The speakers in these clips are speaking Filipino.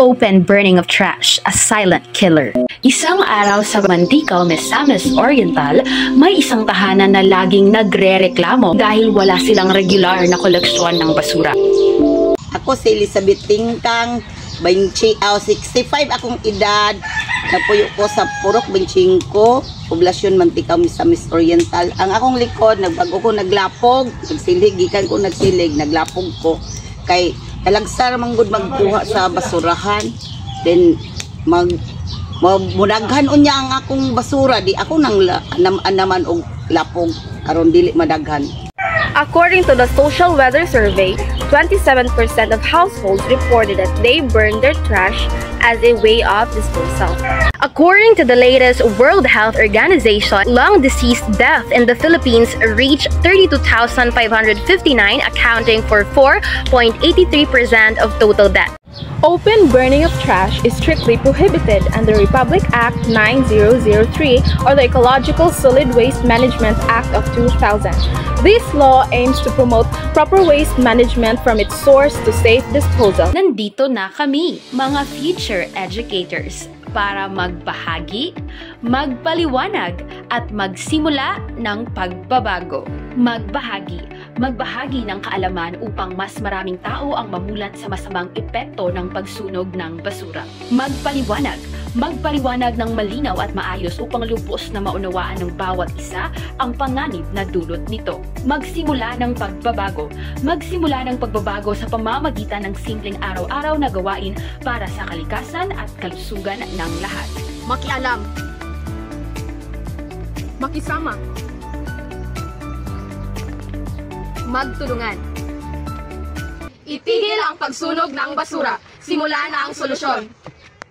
Open burning of trash, a silent killer. Isang araw sa Mantikal, Misamis Oriental, may isang tahanan na laging nagre-reklamo dahil wala silang regular na koleksyon ng basura. Ako si Elizabeth Tingkang, 65 akong edad. Napuyo ko sa Purok 25, Poblasyon Mantikal, Misamis Oriental. Ang akong likod, nagbago ko naglapog, nagsilig, gikan ko nagsilig, naglapog ko. Kay talagsar manggod magkuha sa basurahan. Then munaghan unya ang akong basura, di ako nang naman og lapog karon dili madaghan. According to the Social Weather Survey, 27% of households reported that they burn their trash as a way of disposal. According to the latest World Health Organization, long-deceased death in the Philippines reached 32,559, accounting for 4.83% of total death. Open burning of trash is strictly prohibited under Republic Act 9003 or the Ecological Solid Waste Management Act of 2000. This law aims to promote proper waste management from its source to safe disposal. Nandito na kami, mga future educators, para magbahagi, magpaliwanag, at magsimula ng pagbabago. Magbahagi ng kaalaman upang mas maraming tao ang mamulat sa masamang epekto ng pagsunog ng basura. Magpaliwanag ng malinaw at maayos upang lubos na maunawaan ng bawat isa ang panganib na dulot nito. Magsimula ng pagbabago sa pamamagitan ng simpleng araw-araw na gawain para sa kalikasan at kalusugan ng lahat. Makialam, makisama, Magtulungan. Itigil ang pagsunog ng basura. Simula na ang solusyon.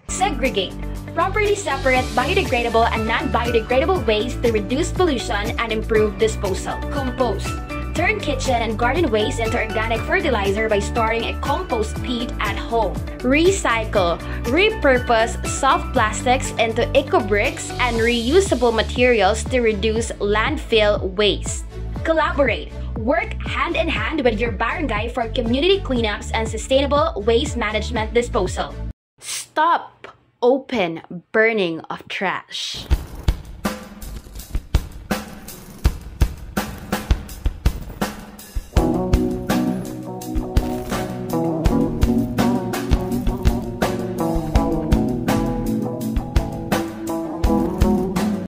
Segregate. Properly separate biodegradable and non-biodegradable waste to reduce pollution and improve disposal. Compost. Turn kitchen and garden waste into organic fertilizer by storing a compost pit at home. Recycle. Repurpose soft plastics into eco-bricks and reusable materials to reduce landfill waste. Collaborate. Work hand in hand with your barangay for community cleanups and sustainable waste management disposal. Stop open burning of trash.